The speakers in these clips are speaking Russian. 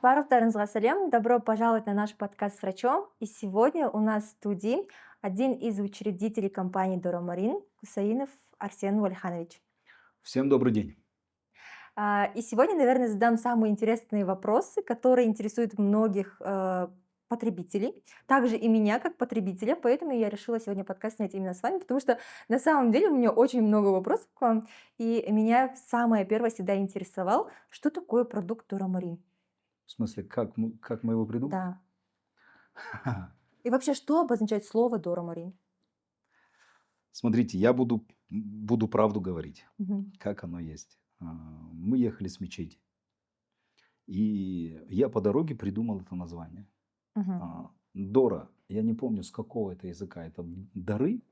Барлықтарыңызға сәлем. Добро пожаловать на наш подкаст с врачом. И сегодня у нас в студии один из учредителей компании Дора Марин, Кусаинов Арсен Вальханович. Всем добрый день. И сегодня, наверное, задам самые интересные вопросы, которые интересуют многих потребителей, также и меня как потребителя, поэтому я решила сегодня подкаст снять именно с вами, потому что на самом деле у меня очень много вопросов к вам, и меня самое первое всегда интересовал, что такое продукт Дора Марин. В смысле, как мы его придумали? Да. И вообще, что обозначает слово Дора Марин? Смотрите, я буду правду говорить, Мгм. как оно есть. Мы ехали с мечети, и я по дороге придумал это название. Мгм. Дора, я не помню, с какого это языка. Это дары,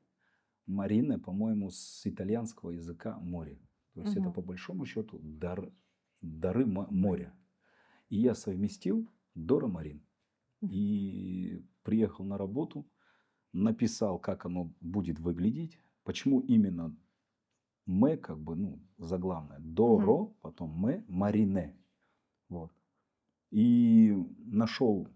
Марины, по-моему, с итальянского языка море. То есть это Мгм. по большому счету дары моря. И я совместил Дора Марин. Мгм. И приехал на работу, написал, как оно будет выглядеть, почему именно мы, как бы, ну, заглавное, Доро, потом мы, Марине. Вот. И нашел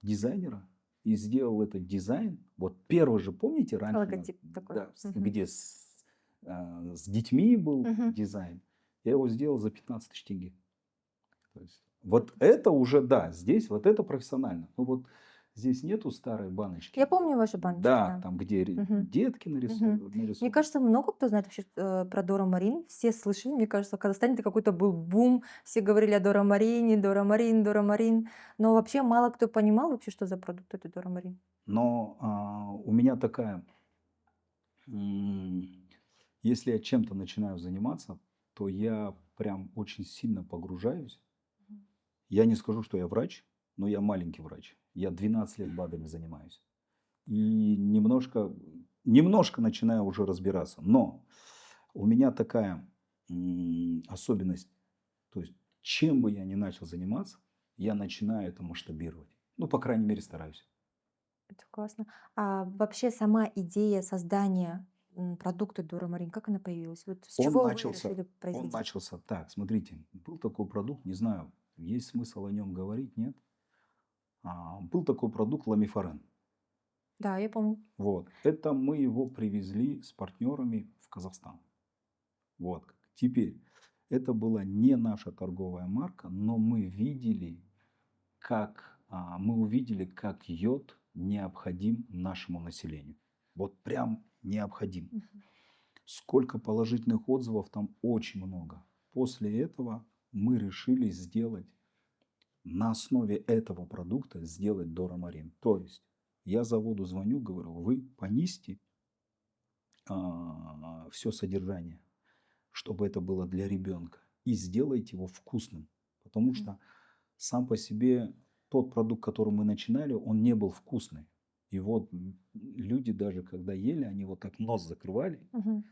дизайнера и сделал этот дизайн. Вот первый же, помните, раньше, Логотип такой. да, Мгм. где с детьми был Мгм. дизайн. Я его сделал за 15 тысяч тенге. То есть, вот это уже, да, здесь вот это профессионально. Ну вот здесь нету старой баночки. Я помню ваши баночки, Да, да. там, где Мгм. детки Мгм. нарисованы. Мне кажется, много кто знает вообще про Дора Марин. Все слышали, мне кажется, в Казахстане это какой-то был бум. Все говорили о Дора Марине, Дора Марин, Дора Марин. Но вообще мало кто понимал вообще, что за продукт это Дора Марин. Но у меня такая, если я чем-то начинаю заниматься, то я прям очень сильно погружаюсь. Я не скажу, что я врач, но я маленький врач. Я 12 лет БАДами занимаюсь. И немножко начинаю уже разбираться. Но у меня такая особенность. То есть, чем бы я ни начал заниматься, я начинаю это масштабировать. Ну, по крайней мере, стараюсь. Это классно. А вообще сама идея создания продукта Дора Марин, как она появилась? Вот с Он чего вы начался, решили он производить? начался так. Смотрите, был такой продукт, не знаю, есть смысл о нем говорить, нет? Был такой продукт ламифарен. Да, я помню. Вот. Это мы его привезли с партнерами в Казахстан. Вот. Теперь, это была не наша торговая марка, но мы увидели, как йод необходим нашему населению. Вот прям необходим. Мгм. Сколько положительных отзывов там, очень много. После этого мы решили сделать на основе этого продукта сделать Дора Марин. То есть я заводу звоню, говорю, вы понизьте все содержание, чтобы это было для ребенка, и сделайте его вкусным. Потому Мгм. что сам по себе тот продукт, который мы начинали, он не был вкусный. И вот люди даже когда ели, они вот так нос закрывали, Мгм.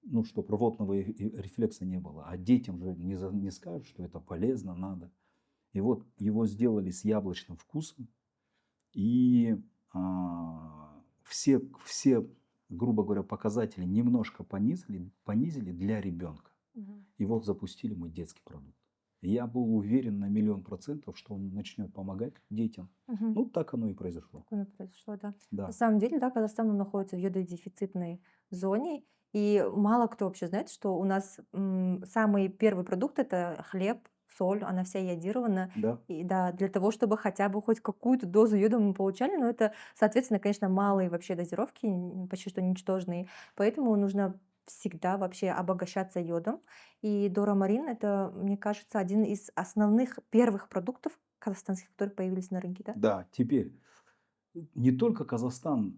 ну, чтобы рвотного рефлекса не было. А детям же не скажут, что это полезно, надо. И вот его сделали с яблочным вкусом. И все, грубо говоря, показатели немножко понизили для ребенка. Мгм. И вот запустили мы детский продукт. Я был уверен на 1000000%, что он начнет помогать детям. Мгм. Ну, так оно и произошло. Так оно произошло, да. На Да. самом деле, да, Казахстан он находится в йододефицитной зоне, и мало кто вообще знает, что у нас самый первый продукт это хлеб, соль, она вся йодирована. Да. И да, для того, чтобы хотя бы хоть какую-то дозу йода мы получали, но это, соответственно, конечно, малые вообще дозировки, почти что ничтожные. Поэтому нужно всегда вообще обогащаться йодом. И Дора Марин это, мне кажется, один из основных первых продуктов казахстанских, которые появились на рынке, да? Да, теперь не только Казахстан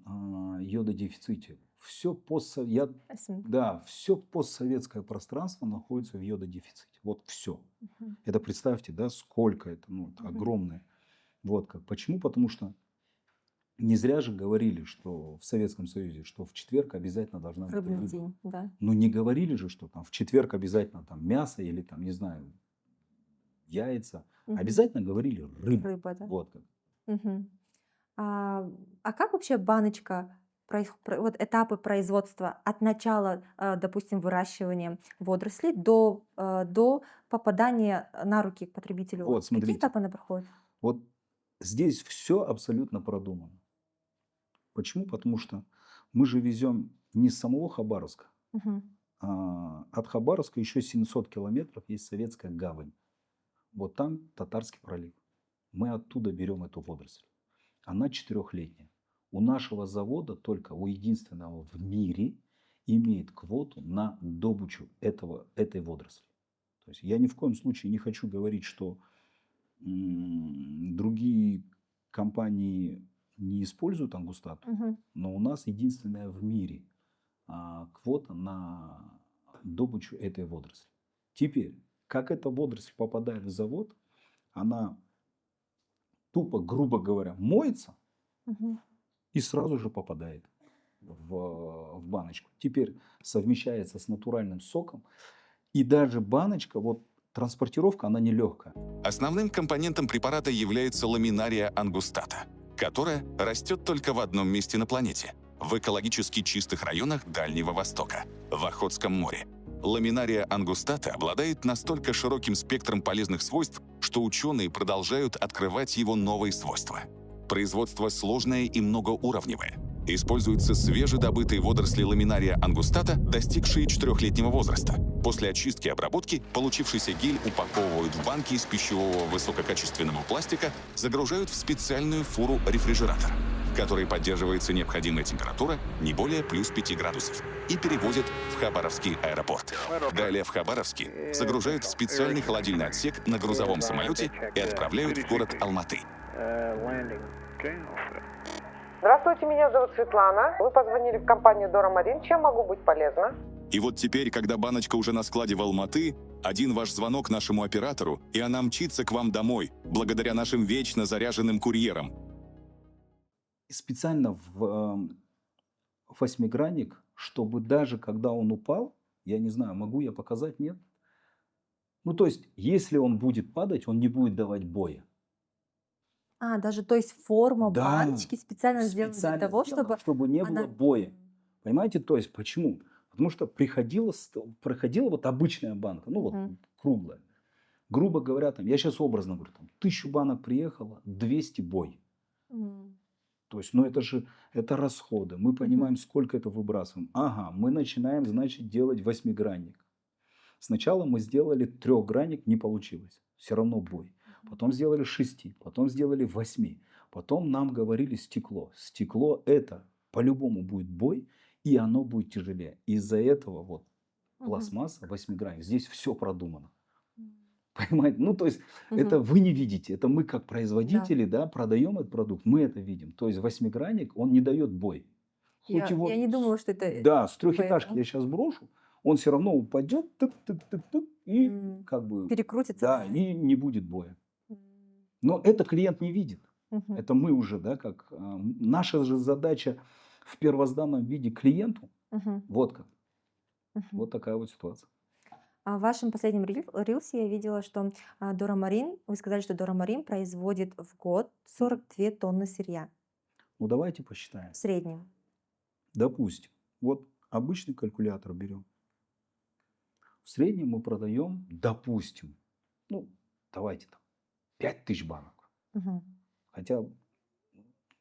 йододефиците. Спасибо. Да, все постсоветское пространство находится в йододефиците. Вот все. Мгм. Это представьте, да, сколько это, ну, это Мгм. огромное. Вот как. Почему? Потому что не зря же говорили, что в Советском Союзе, что в четверг обязательно должна быть Рыбный рыба. день, да. Но не говорили же, что там в четверг обязательно там мясо или там, не знаю, яйца. Мгм. Обязательно говорили рыба. Рыба, да. Вот как. Мгм. А, а как вообще баночка? вот этапы производства от начала, допустим, выращивания водорослей до попадания на руки к потребителю? Вот, Какие смотрите, этапы она проходит? вот здесь все абсолютно продумано. Почему? Потому что мы же везем не с самого Хабаровска. Мгм. От Хабаровска еще 700 километров есть Советская гавань. Вот там Татарский пролив. Мы оттуда берем эту водоросль. Она 4-летняя. У нашего завода, только у единственного в мире, имеет квоту на добычу этой водоросли. То есть я ни в коем случае не хочу говорить, что другие компании не используют ангустату, Мгм. но у нас единственная в мире квота на добычу этой водоросли. Теперь, как эта водоросль попадает в завод, она тупо, грубо говоря, моется Мгм. и сразу же попадает в баночку. Теперь совмещается с натуральным соком. И даже баночка, вот транспортировка, она нелегкая. Основным компонентом препарата является ламинария ангустата, которая растет только в одном месте на планете – в экологически чистых районах Дальнего Востока, в Охотском море. Ламинария ангустата обладает настолько широким спектром полезных свойств, что ученые продолжают открывать его новые свойства. Производство сложное и многоуровневое. Используются свежедобытые водоросли ламинария ангустата, достигшие 4-летнего возраста. После очистки и обработки получившийся гель упаковывают в банки из пищевого высококачественного пластика, загружают в специальную фуру-рефрижератор, в которой поддерживается необходимая температура не более плюс 5 градусов, и перевозят в Хабаровский аэропорт. Далее в Хабаровске загружают в специальный холодильный отсек на грузовом самолете и отправляют в город Алматы. Здравствуйте, меня зовут Светлана. Вы позвонили в компанию Дора Марин. Чем могу быть полезна? И вот теперь, когда баночка уже на складе в Алматы, один ваш звонок нашему оператору, и она мчится к вам домой, благодаря нашим вечно заряженным курьерам. Специально в восьмигранник, чтобы даже когда он упал, я не знаю, могу я показать, нет? Ну, то есть, если он будет падать, он не будет давать боя. Даже то есть форма Да, баночки специально сделана для специально того, сделано, чтобы чтобы не было она... боя. Понимаете, то есть почему? Потому что проходила вот обычная банка, ну вот Мгм. круглая. Грубо говоря, там, я сейчас образно говорю, там, 1000 банок приехало, 200 бой. М. То есть, ну это же, это расходы. Мы понимаем, сколько это выбрасываем. Ага, мы начинаем, значит, делать восьмигранник. Сначала мы сделали 3-гранник, не получилось. Все равно бой. Потом сделали 6, потом сделали 8. Потом нам говорили стекло. Стекло это по-любому будет бой, и оно будет тяжелее. Из-за этого вот Мгм. пластмасса, восьмигранник. Здесь все продумано. М. Понимаете? Ну, то есть, Мгм. это вы не видите. Это мы, как Да. производители, да, продаем этот продукт, мы это видим. То есть, восьмигранник, он не дает бой. Хоть его, Я не думала, что это да, с 3-этажки поэтому. я сейчас брошу, он все равно упадет, тык-тык-тык-тык, и М. как бы, Перекрутится, да, да. и не будет боя. М. Но это клиент не видит. Мгм. Это мы уже, да, как наша же задача в первозданном виде клиенту. Мгм. Вот как. Мгм. Вот такая вот ситуация. В вашем последнем рилсе я видела, что Дора Марин, вы сказали, что Дора Марин производит в год 42 тонны сырья Ну, давайте посчитаем. в среднем. Допустим, вот обычный калькулятор берем. В среднем мы продаем, допустим, ну, давайте там, 5000 банок. Мгм. Хотя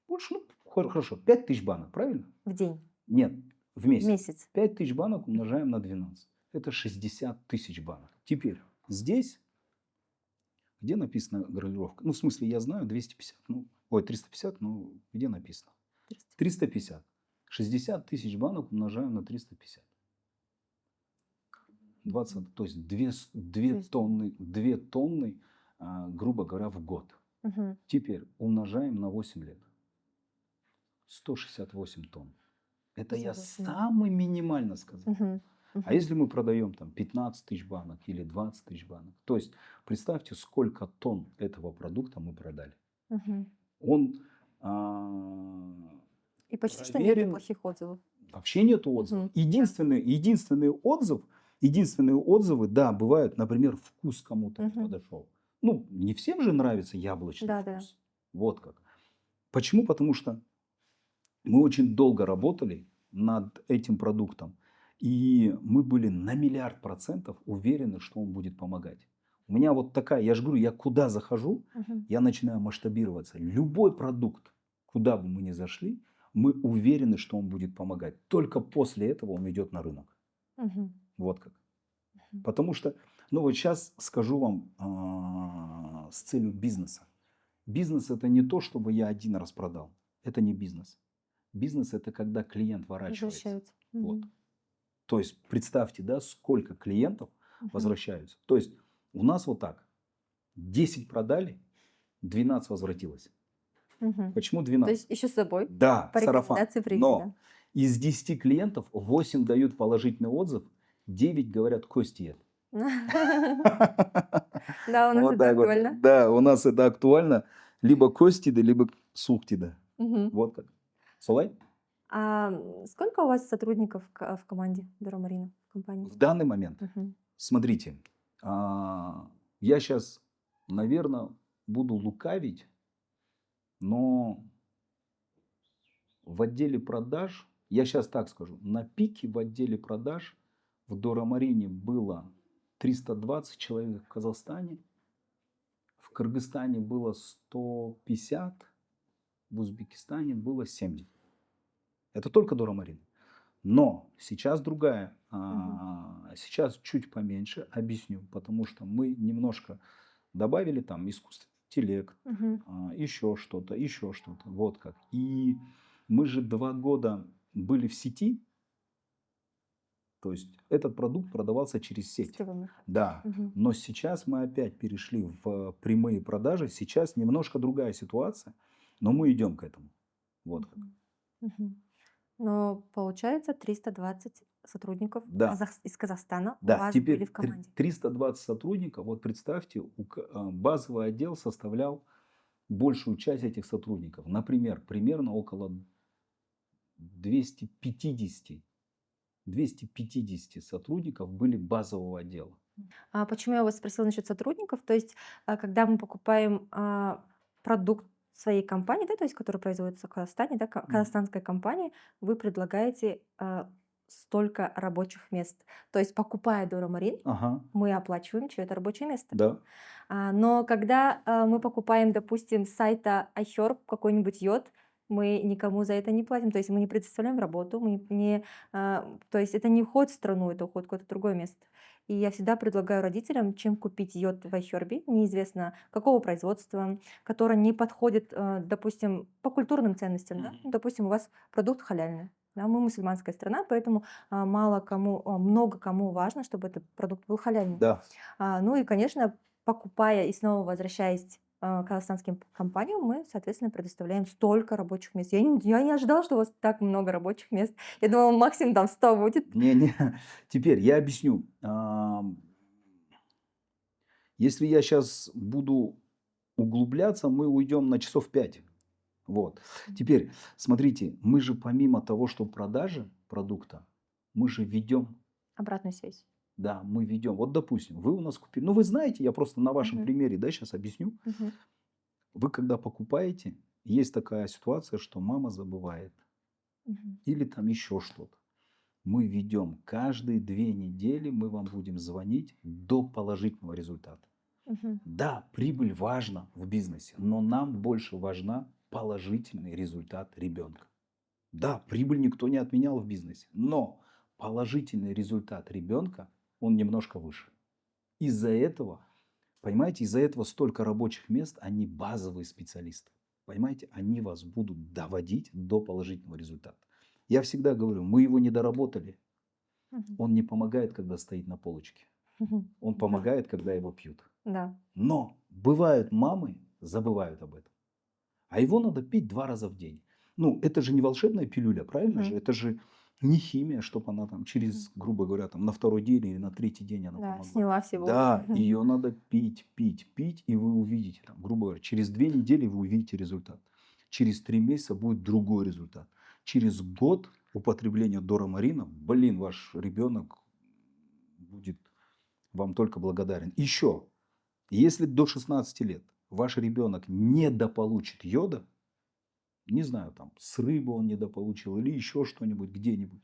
больше, ну, хорошо, 5000 банок, правильно? В день, Нет, в в месяц. месяц. 5000 банок умножаем на 12. Это 60 000 банок. Теперь здесь, где написана гравировка? Ну, в смысле, я знаю 250, ну, ой, 350, ну, где написано? 350. 60 000 банок умножаем на 350. 20, то есть 2 тонны, 2 тонны, грубо говоря, в год. Мгм. Теперь умножаем на 8 лет. 168 тонн. Это я 168. самый минимально сказал. Мгм. Мгм. А если мы продаем там 15 000 банок или 20 000 банок, то есть представьте, сколько тонн этого продукта мы продали. Мгм. Он И почти что нет проверен, плохих отзывов. вообще нет отзывов. Мгм. Единственные отзывы, да, бывают, например, вкус кому-то не Мгм. подошел. Ну, не всем же нравится яблочный Да, да. вкус. Вот как. Почему? Потому что Мы очень долго работали над этим продуктом. И мы были на 1 000 000% уверены, что он будет помогать. У меня вот такая, я же говорю, я куда захожу, Мгм. я начинаю масштабироваться. Любой продукт, куда бы мы ни зашли, мы уверены, что он будет помогать. Только после этого он идет на рынок. Мгм. Вот как. Мгм. Потому что, ну вот сейчас скажу вам с целью бизнеса. Бизнес это не то, чтобы я один раз продал. Это не бизнес. Бизнес это когда клиент ворачивается. Возвращаются. Вот. Мгм. То есть представьте, да, сколько клиентов Мгм. возвращаются. То есть у нас вот так. 10 продали, 12 возвратилось. Мгм. Почему То 12? есть еще с собой Да, по сарафан. рекомендации привели, да? Но из 10 клиентов 8 дают положительный отзыв, 9 говорят Костя. Да, у нас Вот это так вот. актуально. Да, у нас это актуально. Либо Костида, либо Суктида. Мгм. Вот как. Солай? Сколько у вас сотрудников в команде Дора Марина, в компании? В данный момент, Мгм. смотрите, я сейчас, наверное, буду лукавить, но в отделе продаж, я сейчас так скажу, на пике в отделе продаж в Дора Марине было 320 человек в Казахстане, в Кыргызстане было 150, в Узбекистане было 70. Это только Дора Марина. Но сейчас другая, сейчас чуть поменьше, объясню, потому что мы немножко добавили там искусственный интеллект, Мгм. еще что-то, вот как. И мы же 2 года были в сети, то есть этот продукт продавался через сеть. Сетевой маркетинг. Да, Мгм. но сейчас мы опять перешли в прямые продажи, сейчас немножко другая ситуация, но мы идем к этому. Вот как. Мгм. Мгм. Но получается 320 сотрудников Да. из Казахстана у Да, вас теперь были в команде. 320 сотрудников, вот представьте, базовый отдел составлял большую часть этих сотрудников. Например, примерно около 250, 250 сотрудников были базового отдела. А почему я вас спросила насчет сотрудников? То есть, когда мы покупаем продукт своей компании, да, то есть, который производится в Казахстане, да, казахстанской компании, вы предлагаете столько рабочих мест. То есть, покупая Дора Марин, Ага, мы оплачиваем чье-то рабочее место. да. Но когда мы покупаем, допустим, с сайта iHerb какой-нибудь йод, мы никому за это не платим, то есть мы не предоставляем работу, мы не, то есть это не уход в страну, это уход в какое-то другое место. И я всегда предлагаю родителям, чем купить йод в iHerb, неизвестно какого производства, которое не подходит, допустим, по культурным ценностям, да? Мгм. Ну, допустим, у вас продукт халяльный. Да, мы мусульманская страна, поэтому много кому важно, чтобы этот продукт был халяльный. Да. Ну и, конечно, покупая и снова возвращаясь к казахстанским компаниям, мы, соответственно, предоставляем столько рабочих мест. Я не ожидала, что у вас так много рабочих мест. Я думала, максимум там 100 будет. Не, теперь я объясню. Если я сейчас буду углубляться, мы уйдем на часов 5. Вот. Теперь, смотрите, мы же помимо того, что продажи продукта, мы же ведем, Обратную связь. да, мы ведем. Вот, допустим, вы у нас купили, ну, вы знаете, я просто на вашем Мгм. примере, да, сейчас объясню. Мгм. Вы когда покупаете, есть такая ситуация, что мама забывает Мгм. или там еще что-то. Мы ведем каждые 2 недели, мы вам будем звонить до положительного результата. Мгм. Да, прибыль важна в бизнесе, но нам больше важна положительный результат ребенка. Да, прибыль никто не отменял в бизнесе, но положительный результат ребенка, он немножко выше. Из-за этого, понимаете, из-за этого столько рабочих мест, они базовые специалисты. Понимаете, они вас будут доводить до положительного результата. Я всегда говорю, мы его не доработали. Мгм. Он не помогает, когда стоит на полочке. Мгм. Он Да. помогает, когда его пьют. Да. Но бывают мамы, забывают об этом. А его надо пить 2 раза в день. Ну, это же не волшебная пилюля, правильно же? Мгм. Это же не химия, чтобы она там через, грубо говоря, там на 2-й день или на 3-й день она Да, помогла. сняла все боль. Да, ее надо пить, пить, пить, и вы увидите, там, грубо говоря, через 2 недели вы увидите результат. Через 3 месяца будет другой результат. Через год употребления Дора Марина, блин, ваш ребенок будет вам только благодарен. Еще, если до 16 лет ваш ребенок недополучит йода, не знаю, там, с рыбы он недополучил или еще что-нибудь где-нибудь,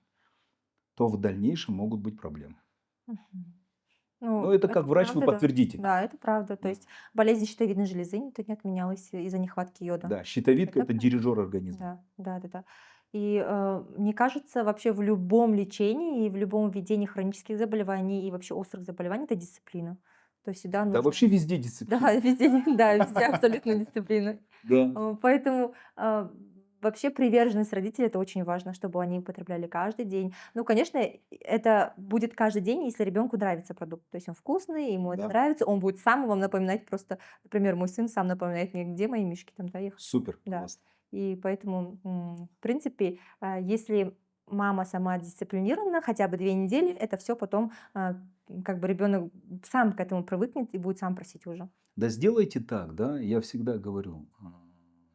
то в дальнейшем могут быть проблемы. Мгм. Но Ну, это это как врач вы правда, да. подтвердите. Да, это правда. То Да. есть болезнь щитовидной железы никто не отменялась из-за нехватки йода. Да, щитовидка – Это это правда. дирижер организма. Да, да-да-да. И, мне кажется, вообще в любом лечении и в любом введении хронических заболеваний и вообще острых заболеваний это дисциплина. То есть всегда Да нужно. вообще везде Да, дисциплина. везде, да, везде абсолютно дисциплина. Да. Поэтому вообще приверженность родителей это очень важно, чтобы они употребляли каждый день. Ну, конечно, это будет каждый день, если ребенку нравится продукт. То есть он вкусный, ему это Да. нравится, он будет сам вам напоминать просто, например, мой сын сам напоминает мне, где мои мишки, там, да, их. Супер, Да. классно. И поэтому, в принципе, если мама сама дисциплинирована, хотя бы 2 недели, это все потом, как бы ребенок сам к этому привыкнет и будет сам просить уже. Да сделайте так, да, я всегда говорю,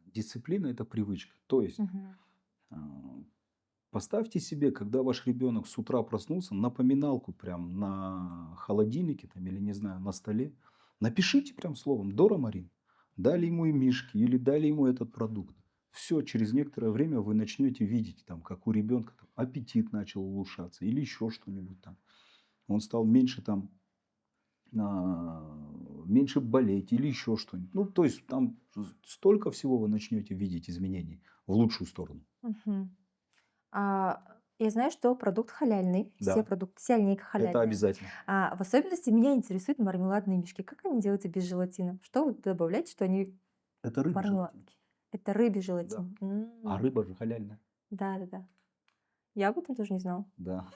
дисциплина – это привычка. То есть Мгм. а, поставьте себе, когда ваш ребенок с утра проснулся, напоминалку прям на холодильнике там, или, не знаю, на столе. Напишите прям словом «Дора Марин». Дали ему и мишки или дали ему этот продукт. Все, через некоторое время вы начнете видеть, там, как у ребенка там, аппетит начал улучшаться или еще что-нибудь там. Он стал меньше там меньше болеть или еще что-нибудь. Ну, то есть там столько всего вы начнете видеть изменений в лучшую сторону. Мгм. Я знаю, что продукт халяльный, все Да, продукты, вся линейка это халяльная. обязательно. В особенности меня интересуют мармеладные мишки. Как они делаются без желатина? Что вы добавляете, что они Это рыба желатин. мармеладки? Это рыбий Да. желатин. А рыба же халяльная. Да-да-да. Я об этом тоже не знала. Да.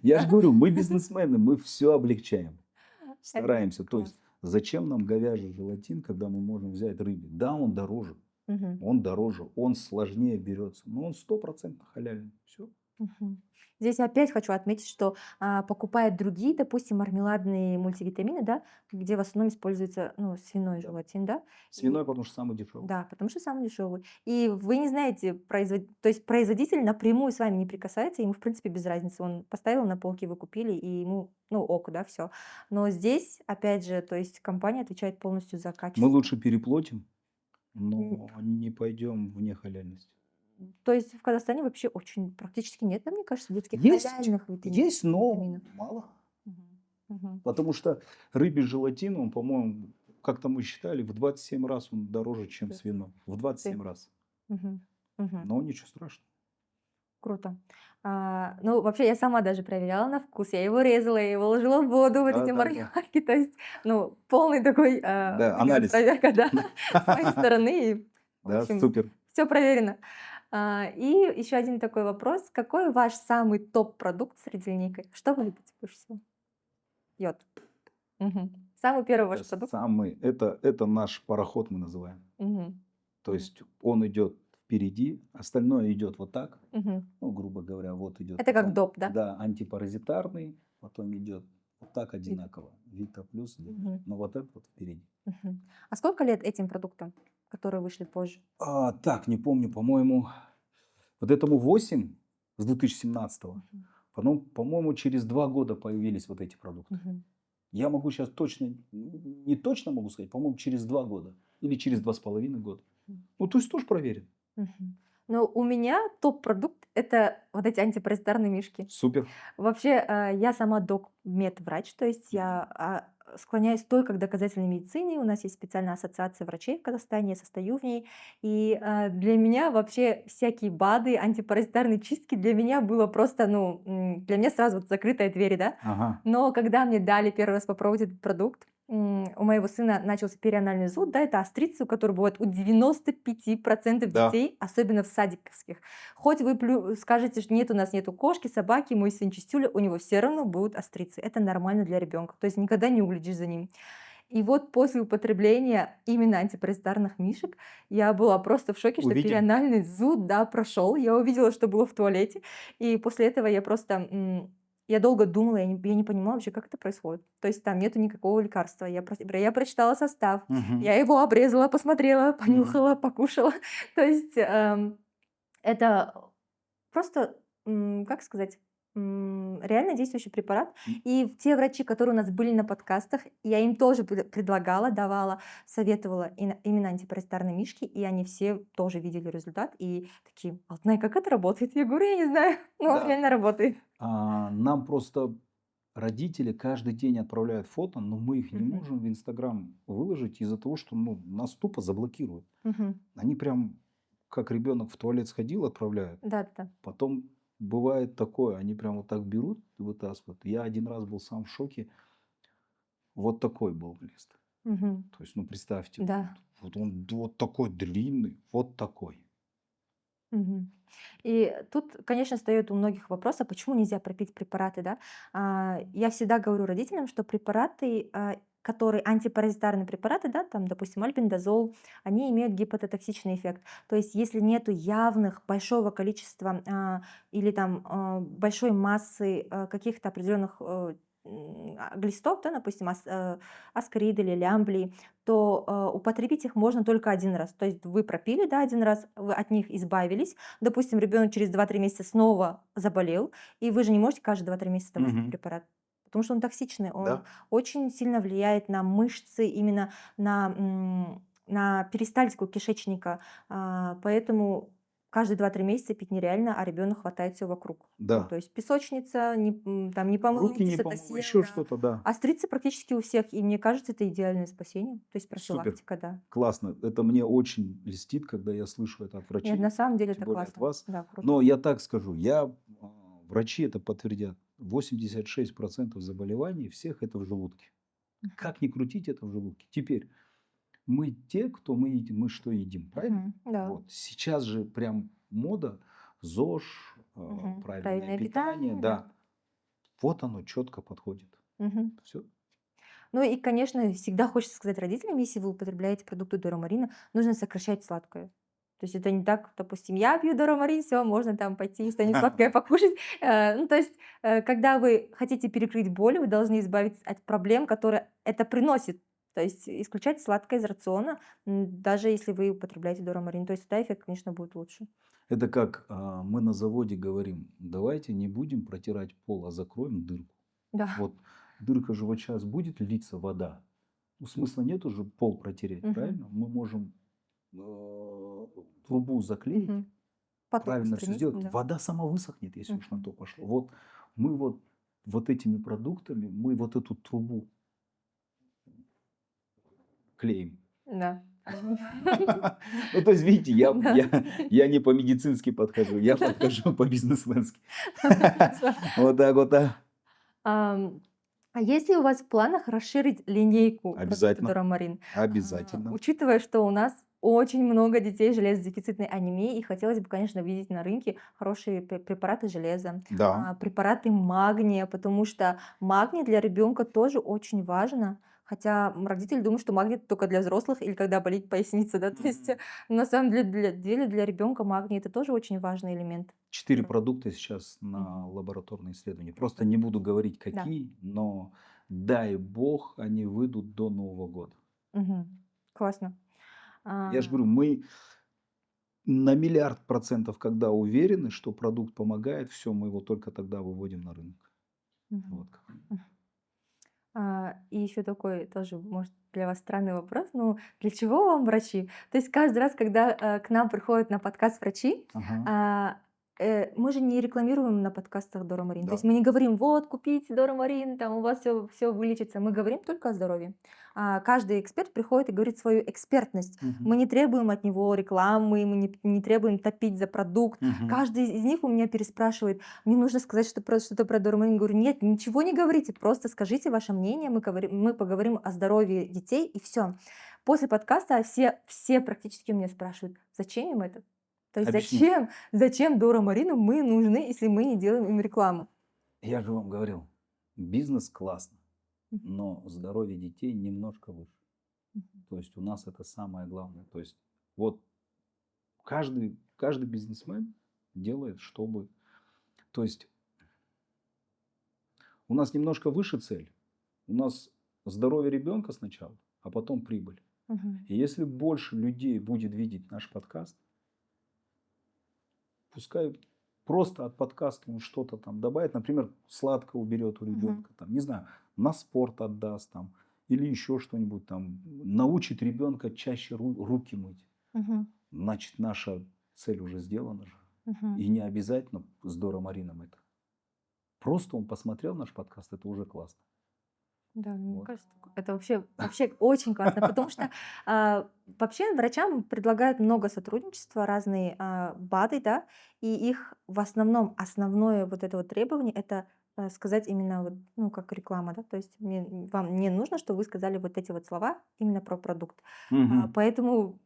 Я же говорю, мы бизнесмены, мы все облегчаем. Это Стараемся. То есть, класс. зачем нам говяжий желатин, когда мы можем взять рыбий? Да, он дороже. Мгм. Он дороже, он сложнее берется. Но он 100% халяльный. Все. Мгм. Здесь я опять хочу отметить, что покупая другие, допустим, мармеладные мультивитамины, да, где в основном используется свиной Да. желатин, да, Свиной, потому что самый дешевый. да, потому что самый дешевый. И вы не знаете, то есть производитель напрямую с вами не прикасается, ему в принципе без разницы. Он поставил на полке, вы купили, и ему, ок, да, все. Но здесь, опять же, то есть компания отвечает полностью за Мы качество. лучше переплатим, М, но не пойдем в нехаляльность. То есть в Казахстане вообще очень практически нет, да, мне кажется, детских Есть, халяльных есть, но витаминов. мало. Мгм. Мгм. Потому что рыбий желатин, он, по-моему, как-то мы считали, в 27 раз он дороже, чем Да. свиной. В 27 раз. Мгм. Мгм. Но ничего страшного. Круто. Ну, вообще, я сама даже проверяла на вкус. Я его резала, я его ложила в воду, вот Да, эти да, да. мармеладки. То есть, полный такой Да, такая анализ. проверка, да, с моей стороны. И, в Да, общем, супер. все проверено. И еще один такой вопрос. Какой ваш самый топ-продукт среди линейки? Что вы любите больше всего? Йод. Мгм. Самый первый ваш продукт? Это наш пароход, мы называем. Мгм. То Мгм. есть он идет впереди, остальное идет вот так. Мгм. Ну, грубо говоря, вот идет. Это как потом, доп, да? Да, антипаразитарный, потом идет вот так одинаково. Вита плюс, Мгм. но вот это вот впереди. Мгм. А сколько лет этим продуктам, которые вышли позже? Так, не помню, по-моему, вот этому 8 с 2017-го. Мгм. Потом, по-моему, через 2 года появились вот эти продукты. Мгм. Я могу сейчас точно, не точно могу сказать, по-моему, через 2 года или через 2,5 года. Мгм. Ну, то есть тоже проверен. Мгм. Но у меня топ-продукт это вот эти антипаразитарные мишки. Супер. Вообще, я сама док-медврач, то есть я склоняюсь только к доказательной медицине. У нас есть специальная ассоциация врачей в Казахстане, я состою в ней. И для меня вообще всякие БАДы, антипаразитарные чистки для меня было просто, для меня сразу вот закрытая дверь, да. Ага. Но когда мне дали первый раз попробовать этот продукт, у моего сына начался перианальный зуд, да, это острицы, которые бывают у 95% Да. детей, особенно в садиковских. Хоть вы скажете, что нет, у нас нету кошки, собаки, мой сын чистюля, у него все равно будут острицы. Это нормально для ребенка, то есть никогда не углядишь за ним. И вот после употребления именно антипаразитарных мишек я была просто в шоке, что Увидели? перианальный зуд, да, прошел. Я увидела, что было в туалете. И после этого я просто... Я долго думала, я не понимала вообще, как это происходит. То есть там нету никакого лекарства. Я прочитала состав, Мгм. я его обрезала, посмотрела, Мгм. понюхала, покушала. То есть это просто, как сказать, Реально действующий препарат. М. И те врачи, которые у нас были на подкастах, я им тоже предлагала, давала, советовала именно антипаразитарные мишки, и они все тоже видели результат и такие: «Алтынай, как это работает?» Я говорю: «Я не знаю, но Да. реально работает». Нам просто родители каждый день отправляют фото, но мы их не Мгм. можем в Инстаграм выложить из-за того, что нас тупо заблокируют. Мгм. Они прям, как ребенок в туалет сходил, отправляют. Да-да-да. Потом бывает такое, они прям вот так берут и вытаскивают. Я один раз был сам в шоке. Вот такой был лист. Мгм. То есть, представьте, Да. вот он вот такой длинный, вот такой. Мгм. И тут, конечно, встает у многих вопрос, а почему нельзя пропить препараты, да? Я всегда говорю родителям, что препараты, которые антипаразитарные препараты, да, там, допустим, альбендазол, они имеют гепатотоксичный эффект. То есть, если нету явных большого количества или там большой массы каких-то определенных глистов, да, допустим, аскарид или лямблий, то употребить их можно только один раз. То есть вы пропили, да, один раз, вы от них избавились. Допустим, ребенок через 2-3 месяца снова заболел, и вы же не можете каждые 2-3 месяца давать этот Мгм. препарат, потому что он токсичный, он Да. очень сильно влияет на мышцы, именно на перистальтику кишечника. Поэтому каждые 2-3 месяца пить нереально, а ребенок хватает все вокруг. Ну, Да. то есть песочница, там не помыл, Руки руки, не что-то помыл, съел, еще да. что-то, да. Острицы практически у всех, и мне кажется, это идеальное спасение, то есть Супер. профилактика, да. Классно. Это мне очень льстит, когда я слышу это от Нет, врачей, на самом деле тем это более от классно. вас. Да, круто. Но я так скажу, врачи это подтвердят. 86% заболеваний всех это в желудке. Как ни крутить, это в желудке. Теперь мы те, кто мы едим, мы что едим, правильно? Да. Вот. Сейчас же прям мода, ЗОЖ, правильное Правильное питание, питание, да. да. Вот оно четко подходит. Мгм. Все. Ну и, конечно, всегда хочется сказать родителям, если вы употребляете продукты Дорамарина, нужно сокращать сладкое. То есть это не так, допустим, я пью Дорамарин, все, можно там пойти что-нибудь сладкое покушать. Ну, то есть, когда вы хотите перекрыть боль, вы должны избавиться от проблем, которые это приносит. То есть исключать сладкое из рациона, даже если вы употребляете Дорамарин. То есть тогда эффект, конечно, будет лучше. Это как мы на заводе говорим, давайте не будем протирать пол, а закроем дырку. Да. Вот дырка же вот сейчас будет литься вода. Ну, смысла нет уже пол протереть, Мгм. правильно? Мы можем трубу заклеить, Мгм. Поток правильно все устранить, сделать. да. Вода сама высохнет, если уж на Мгм. то пошло. Вот мы вот этими продуктами, мы вот эту трубу клеим. Да. Ну, то есть, видите, Да. я не по-медицински подхожу, я подхожу по-бизнесменски. Хорошо. Вот так вот, да. А есть ли у вас в планах расширить линейку продуктов Обязательно, Дорамарин? обязательно. Учитывая, что у нас очень много детей с железодефицитной анемией, и хотелось бы, конечно, видеть на рынке хорошие препараты железа, Да. препараты магния, потому что магний для ребенка тоже очень важно. Хотя родители думают, что магний только для взрослых или когда болит поясница, да, то есть на самом деле для ребенка магний это тоже очень важный элемент. 4 продукта сейчас на Мгм. лабораторные исследования. Просто не буду говорить, Да. какие, но дай бог, они выйдут до Нового года. Мгм. Классно. Я же А, говорю, мы на миллиард процентов, когда уверены, что продукт помогает, все, мы его только тогда выводим на рынок. мгм. Вот как. И еще такой тоже, может, для вас странный вопрос. Ну, для чего вам врачи? То есть каждый раз, когда к нам приходят на подкаст врачи, Ага. мы же не рекламируем на подкастах Дорамарин. То Да. есть мы не говорим, вот, купите Дорамарин, там у вас все вылечится. Мы говорим только о здоровье. Каждый эксперт приходит и говорит свою экспертность. Мы Мгм. не требуем от него рекламы, мы не требуем топить за продукт. Мгм. Каждый из них у меня переспрашивает, мне нужно сказать что-то про Дорамарин. Я говорю, нет, ничего не говорите, просто скажите ваше мнение, мы поговорим о здоровье детей и все. После подкаста все практически у меня спрашивают, зачем им это? То есть Объясню. зачем Дорамарину мы нужны, если мы не делаем им рекламу? Я же вам говорил, бизнес классно, Мгм. но здоровье детей немножко выше. Мгм. То есть у нас это самое главное. То есть вот каждый бизнесмен делает, чтобы... То есть у нас немножко выше цель. У нас здоровье ребенка сначала, а потом прибыль. Мгм. И если больше людей будет видеть наш подкаст, пускай просто от подкаста он что-то там добавит, например, сладко уберет у ребенка, там, не знаю, на спорт отдаст там, или еще что-нибудь там, научит ребенка чаще руки мыть. Мгм. Значит, наша цель уже сделана же. Мгм. И не обязательно с Дора Марином это. Просто он посмотрел наш подкаст, это уже классно. Да, мне Вот. кажется, это вообще очень классно, потому что вообще врачам предлагают много сотрудничества, разные БАДы, да, и их в основном, основное вот это вот требование, это сказать именно вот, ну, как реклама, да, то есть вам не нужно, чтобы вы сказали вот эти вот слова именно про продукт. Мгм. Поэтому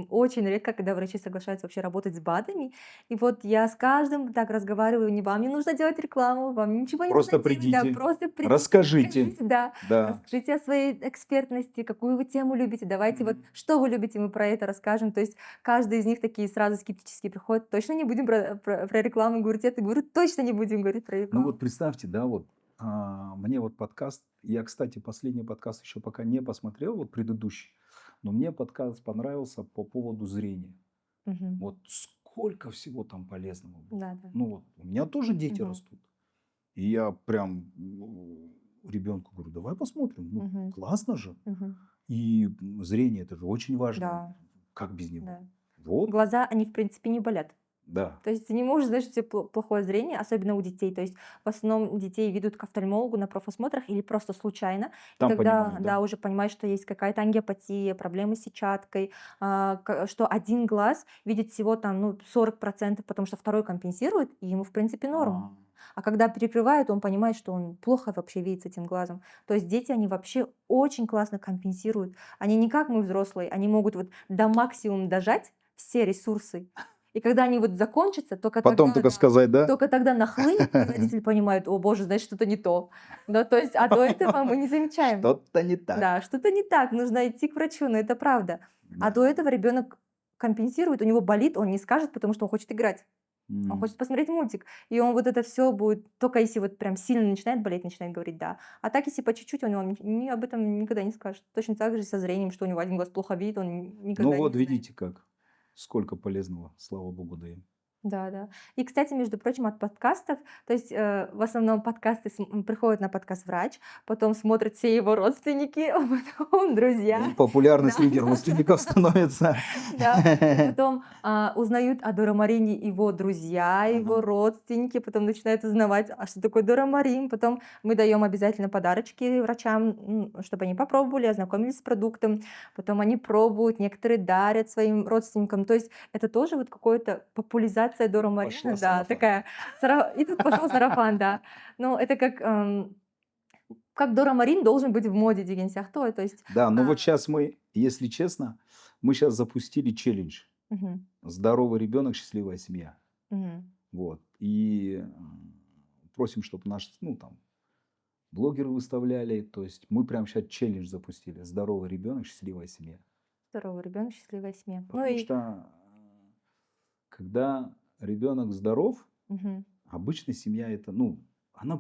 очень редко, когда врачи соглашаются вообще работать с БАДами, и вот я с каждым так разговариваю, не вам не нужно делать рекламу, вам ничего не Просто нужно делать, да, придите, просто придите, расскажите. расскажите, да, Да. расскажите о своей экспертности, какую вы тему любите, давайте вот, что вы любите, мы про это расскажем. То есть каждый из них такие сразу скептически приходят, точно не будем про рекламу говорить, это говорю, точно не будем говорить про Ну рекламу. вот представьте, да, вот мне вот подкаст, я, кстати, последний подкаст еще пока не посмотрел, вот предыдущий, но мне подкаст понравился по поводу зрения. Мгм. Вот сколько всего там полезного было. Да, да. Ну вот, у меня тоже дети Мгм. растут. И я прям ребенку говорю, давай посмотрим. Ну, Мгм. классно же. Мгм. И зрение это же очень важно. Да, Как без него? да. Вот, Глаза, они в принципе не болят. да. То есть ты не можешь знать, что у тебя плохое зрение, особенно у детей. То есть в основном детей ведут к офтальмологу на профосмотрах или просто случайно. И Там тогда, понимают, да, да. уже понимаешь, что есть какая-то ангиопатия, проблемы с сетчаткой, что один глаз видит всего там, ну, 40%, потому что второй компенсирует, и ему, в принципе, норм. А когда перекрывают, он понимает, что он плохо вообще видит с этим глазом. То есть дети, они вообще очень классно компенсируют. Они не как мы взрослые, они могут вот до максимума дожать все ресурсы. И когда они вот закончатся, только Потом тогда, только да, сказать, да? только тогда нахлынет, и родители понимают, о боже, значит, что-то не то. Да, то есть, а до этого мы не замечаем. Что-то не так. Да, что-то не так, нужно идти к врачу, но это правда. А Да. до этого ребенок компенсирует, у него болит, он не скажет, потому что он хочет играть. Он М. хочет посмотреть мультик. И он вот это все будет, только если вот прям сильно начинает болеть, начинает говорить «да». А так, если по чуть-чуть, он вам об этом никогда не скажет. Точно так же со зрением, что у него один глаз плохо видит, он Ну никогда не вот знает. видите как. Сколько полезного, слава богу, даем. Да, да. И, кстати, между прочим, от подкастов, то есть в основном подкасты приходит на подкаст врач, потом смотрят все его родственники, а потом друзья. И популярный Да, среди да, родственников становится. да. И потом узнают о Дора Марине его друзья, его Ага. родственники, потом начинают узнавать, а что такое Дора Марин. Потом мы даем обязательно подарочки врачам, чтобы они попробовали, ознакомились с продуктом. Потом они пробуют, некоторые дарят своим родственникам. То есть это тоже вот какая-то популяризация Дора Пошла Марина, да, сарафан. такая. И тут пошел сарафан, да. Ну, это как Дора Марин должен быть в моде деген сияқты. То есть, Да, но вот сейчас мы, если честно, мы сейчас запустили челлендж. мгм, Здоровый ребенок, счастливая семья. мгм. Вот. И просим, чтобы наш, ну там, блогеры выставляли. То есть мы прямо сейчас челлендж запустили. Здоровый ребенок, счастливая семья. Здоровый ребенок, счастливая семья. Ну Потому и что когда ребенок здоров, мгм, обычно семья это, ну, она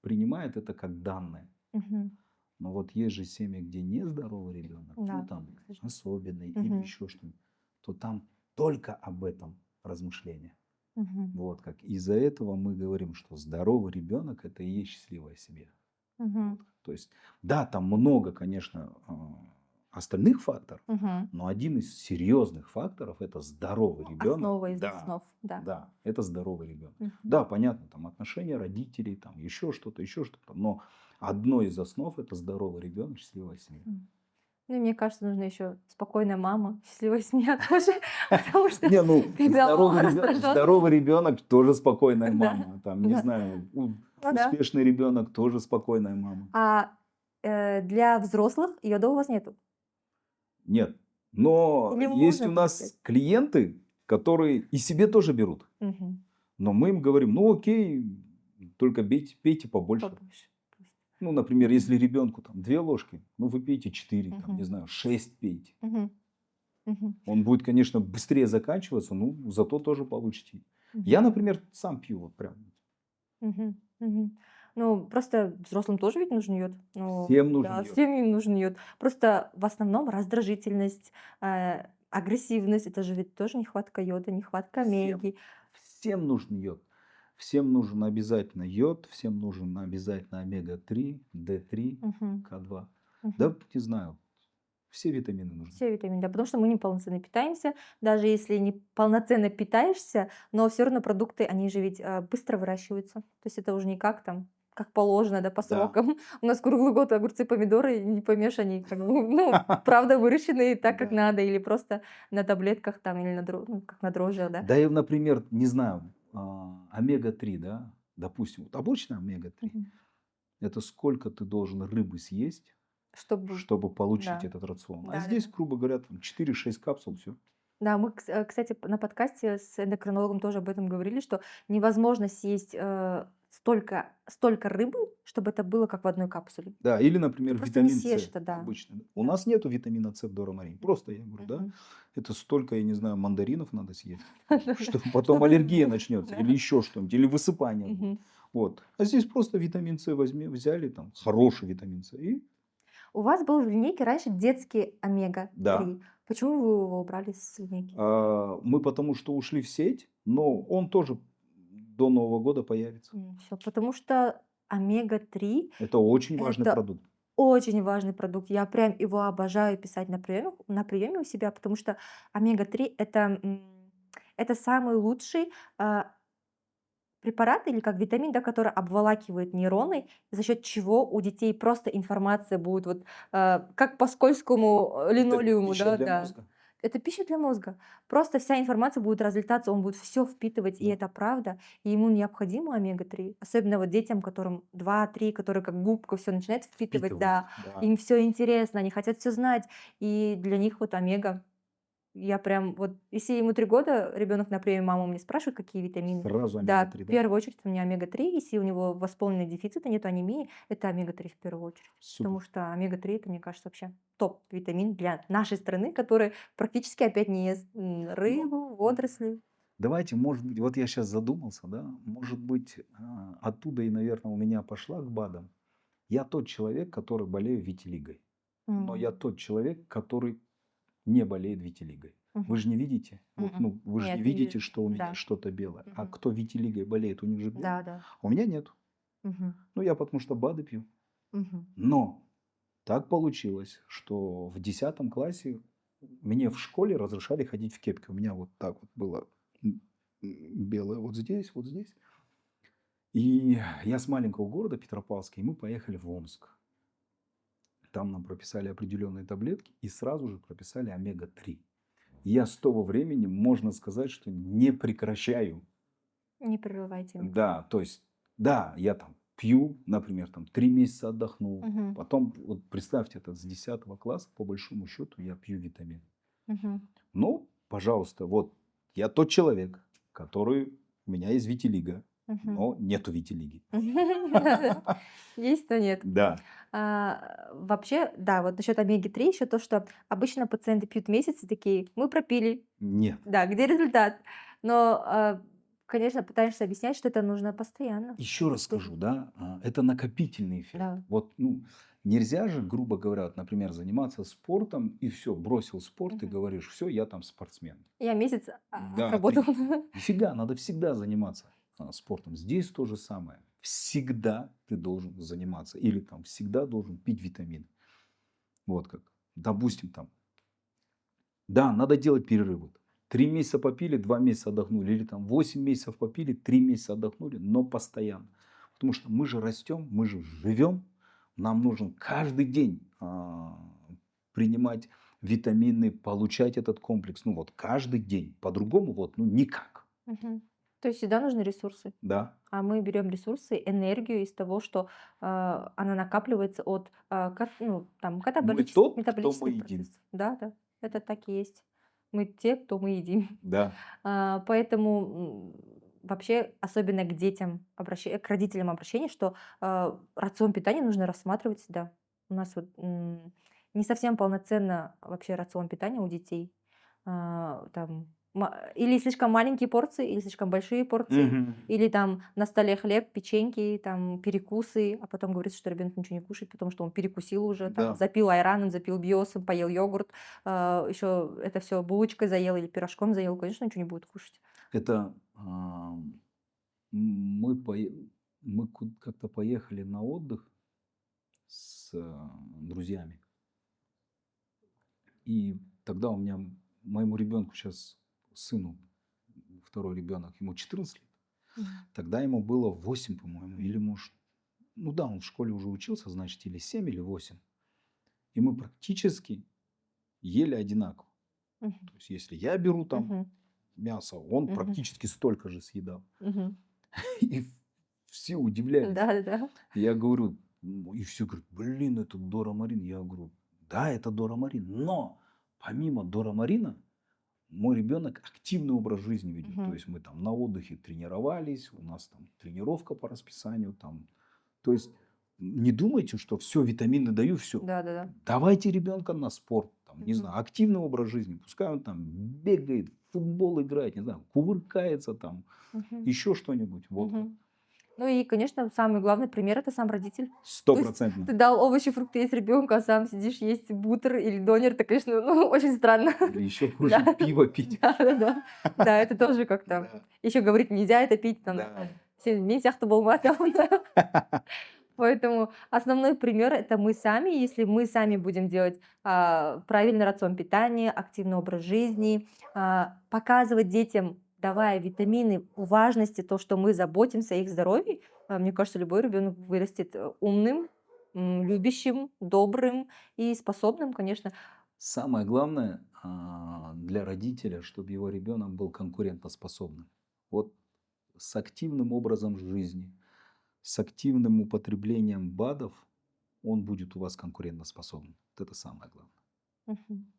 принимает это как данное. мгм. Но вот есть же семьи, где нездоровый ребенок, ну Да, там к сожалению. особенный или Мгм, еще что-нибудь, то там только об этом размышления. мгм, Вот как. Из-за этого мы говорим, что здоровый ребенок это и есть счастливая семья. мгм, То есть, да, там много, конечно, остальных факторов, мгм. но один из серьезных факторов это здоровый Ну, ребенок. основа из Да, основ, да. да, это здоровый ребенок. Мгм, Да, понятно, там отношения родителей, там еще что-то, но одно из основ это здоровый ребенок, счастливая семья. Ну, и мне кажется, нужно еще спокойная мама, счастливая семья тоже, потому что Не, ну когда мама раздражённая. здоровый ребенок тоже спокойная Да, мама, там не да. знаю, Ну да. успешный ребенок тоже спокойная мама. А для взрослых йода у вас нету? Нет, но Или есть можно у нас получать? клиенты, которые и себе тоже берут. Мгм. Но мы им говорим, ну окей, только пейте побольше. Побольше. Ну, например, Мгм. если ребенку там 2 ложки, ну вы пейте 4, там, не Мгм. знаю, 6 пейте. Мгм. Мгм. Он будет, конечно, быстрее заканчиваться, но зато тоже получите. Я, Мгм. например, сам пью вот прям. Мгм. Мгм. Ну, просто взрослым тоже ведь нужен йод. Ну, Всем нужен да, йод. всем им нужен йод. Просто в основном раздражительность, агрессивность, это же ведь тоже нехватка йода, нехватка Всем. омеги. Всем нужен йод. Всем нужен обязательно йод, всем нужен обязательно омега-3, D3, Мгм. К2. Мгм. Да, не знаю, все витамины нужны. Все витамины, да, потому что мы неполноценно питаемся. Даже если не полноценно питаешься, но все равно продукты, они же ведь быстро выращиваются. То есть это уже не как там, как положено, да, по Да. срокам. У нас круглый год огурцы, помидоры, не поймешь, они как бы, ну, правда выращенные так, как Да. надо, или просто на таблетках там, или ну, как на дрожжах, да. Да и, например, не знаю, омега-3, да, допустим, вот обычная омега-3, Мгм. это сколько ты должен рыбы съесть, Чтобы, чтобы получить да, этот рацион. А да, да, здесь, да. грубо говоря, там 4-6 капсул, все. Да, мы, кстати, на подкасте с эндокринологом тоже об этом говорили, что невозможно съесть столько рыбы, чтобы это было как в одной капсуле. Да, или, Ты например, просто не витамин съешь С это, да. обычно. У Да. нас нету витамина С в Дорамарин. Просто я говорю, да, Мгм. это столько, я не знаю, мандаринов надо съесть, чтобы потом Чтобы аллергия начнется, или да. еще что-нибудь, или высыпание будет. Мгм. Вот. А здесь просто витамин С взяли, там, хороший витамин С, и У вас был в линейке раньше детский да. омега-3. Почему вы его убрали с линейки? Мы потому что ушли в сеть, но он тоже до Нового года появится. Все, потому что омега-3 Это очень важный это продукт. очень важный продукт. Я прям его обожаю писать на приеме у себя, потому что омега-3 это самый лучший препарат или как витамин, да, который обволакивает нейроны, за счет чего у детей просто информация будет вот как по скользкому Это линолеуму, пища да, для да. мозга. Это пища для мозга. Просто вся информация будет разлетаться, он будет все впитывать, и Да. это правда. И ему необходимо омега-3. Особенно вот детям, которым 2-3, которые как губка все начинают впитывать, да. Да. Им все интересно, они хотят все знать. И для них вот омега. Я прям вот, если ему 3 года, ребенок на приеме мама мне спрашивает, какие витамины. Сразу Да, омега-3, в да? первую очередь у меня омега-3, если у него восполненный дефицит, нет анемии, это омега-3 в первую очередь. Супер. Потому что омега-3 это, мне кажется, вообще топ-витамин для нашей страны, который практически опять не ест рыбу, водоросли. Давайте, может быть, вот я сейчас задумался, да, может быть, оттуда и, наверное, у меня пошла к БАДам. Я тот человек, который болеет витилигой. Но я М, тот человек, который не болеет витилигой. Вы мгм, же не видите, вот, мгм. ну, вы же не Нет, не видите, вижу. что у меня Да. что-то белое. А Мгм. кто витилигой болеет, у них же белое. Да, да. А у меня нет. Мгм, Ну, я потому что БАДы пью. мгм. Но так получилось, что в 10 классе мне в школе разрешали ходить в кепке. У меня вот так вот было белое вот здесь, вот здесь. И я с маленького города Петропавловска, и мы поехали в Омск. Там нам прописали определенные таблетки и сразу же прописали омега-3. Я с того времени, можно сказать, что не прекращаю. Не прерывайте омега-3. Да, то есть, да, я там пью, например, там 3 месяца отдохнул. Мгм, Потом, вот представьте, это с 10 класса, по большому счету, я пью витамин. мгм, Ну, пожалуйста, вот я тот человек, который, у меня есть витилиго, мгм. но нету витилиги. Есть, но нет. Да, Вообще, да, вот насчет омеги-3 еще то, что обычно пациенты пьют месяц и такие: мы пропили, нет. да, где результат? Но, конечно, пытаешься объяснять, что это нужно постоянно. Еще Это раз тоже. скажу, да, это накопительный эффект. Да. Вот, ну, нельзя же, грубо говоря, вот, например, заниматься спортом и все, бросил спорт и Мгм. говоришь, все, я там спортсмен. Я месяц Да, отработал. нифига, надо всегда заниматься спортом. Здесь то же самое. Всегда ты должен заниматься. Или там всегда должен пить витамины. Вот как. Допустим, там. Да, надо делать перерывы. 3 месяца попили, 2 месяца отдохнули. Или там 8 месяцев попили, 3 месяца отдохнули, но постоянно. Потому что мы же растем, мы же живем. Нам нужно каждый день принимать витамины, получать этот комплекс. Ну вот каждый день. По-другому вот, ну никак. Мгм. То есть всегда нужны ресурсы. Да. А мы берем ресурсы, энергию из того, что она накапливается от ну, там, Мы тот, кто метаболических мы едим. процессов. Да, да, это так и есть. Мы те, кто мы едим. Да. Поэтому вообще, особенно к детям, к родителям обращение, что рацион питания нужно рассматривать всегда. У нас вот не совсем полноценно вообще рацион питания у детей. Там или слишком маленькие порции, или слишком большие порции, Мгм. или там на столе хлеб, печеньки, там перекусы, а потом говорится, что ребенок ничего не кушает, потому что он перекусил уже, там Да. запил айраном, запил биосом, поел йогурт, еще это все булочкой заел или пирожком заел, конечно, ничего не будет кушать. Это Мы, мы как-то поехали на отдых с друзьями. И тогда у меня, моему ребенку сейчас, сыну, второй ребенок, ему 14 лет. Тогда ему было 8, по-моему, или может, ну да, он в школе уже учился, значит, или 7, или 8. И мы практически ели одинаково. Мгм. То есть, если я беру там Мгм. мясо, он Мгм. практически столько же съедал. Мгм. И все удивлялись. Да-да-да. Я говорю, и все говорят, блин, это Дора Марин. Я говорю, да, это Дора Марин. Но помимо Дора Марина, мой ребенок активный образ жизни ведет. То Мгм. есть мы там на отдыхе тренировались, у нас там тренировка по расписанию. Там. То есть не думайте, что все, витамины даю, все. Да-да-да. Давайте ребенка на спорт, там, не Мгм. знаю, активный образ жизни. Пускай он там бегает, в футбол играет, не знаю, кувыркается там, Мгм. еще что-нибудь. Вот. Мгм. Ну и, конечно, самый главный пример — это сам родитель. То есть 100%. ты дал овощи, фрукты есть ребенку, а сам сидишь есть бутер или донер, это, конечно, ну, очень странно. Или еще хуже, Да. пиво пить. Да-да-да. Да, это тоже как-то. Да. Еще говорить нельзя это пить, там, Да. сен мен сияқты болма, там, да. Поэтому основной пример — это мы сами. Если мы сами будем делать правильный рацион питания, активный образ жизни, показывать детям, давая витамины, важности, то, что мы заботимся о их здоровье, мне кажется, любой ребенок вырастет умным, любящим, добрым и способным, конечно. Самое главное для родителя, чтобы его ребенок был конкурентоспособным. Вот с активным образом жизни, с активным употреблением БАДов он будет у вас конкурентоспособным. Вот это самое главное. Мгм.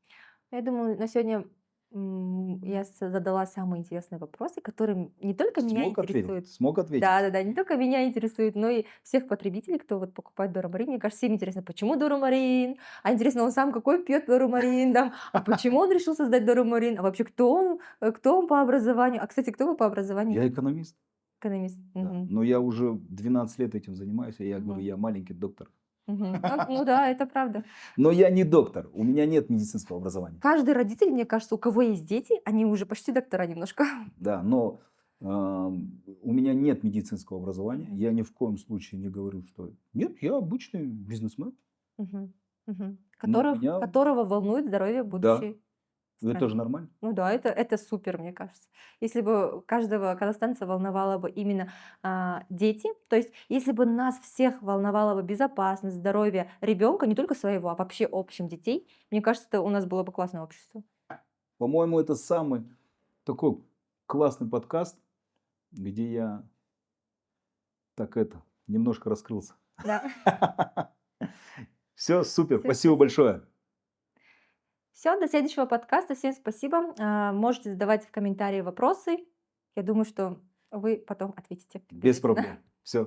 Я думаю, на сегодня я задала самые интересные вопросы, которые не только меня Смог ответить? интересуют. Смог ответить? Да-да-да, не только меня интересует, но и всех потребителей, кто вот покупает Дора Марин. Мне кажется, всем интересно, почему Дора Марин, а интересно, он сам какой пьет Дора Марин, там, а почему он решил создать Дора Марин, а вообще кто он по образованию, а, кстати, кто вы по образованию? Я экономист. Экономист. Да. Мгм. Но я уже 12 лет этим занимаюсь, и я говорю, Мгм. я маленький доктор. Мгм. Ну да, это правда. Но я не доктор, у меня нет медицинского образования. Каждый родитель, мне кажется, у кого есть дети, они уже почти доктора немножко. Да, но у меня нет медицинского образования. Мгм. Я ни в коем случае не говорю, что нет, я обычный бизнесмен. Мгм. Мгм. Но меня, Которого волнует здоровье да, будущей это страны. тоже нормально. Ну да, это супер, мне кажется. Если бы каждого казахстанца волновало бы именно дети, то есть если бы нас всех волновала бы безопасность, здоровье ребенка, не только своего, а вообще общем детей, мне кажется, у нас было бы классное общество. По-моему, это самый такой классный подкаст, где я так немножко раскрылся. Да. Все, супер, Всё, спасибо большое. Все, до следующего подкаста. Всем спасибо. Можете задавать в комментарии вопросы. Я думаю, что вы потом ответите Без обязательно. проблем. Все.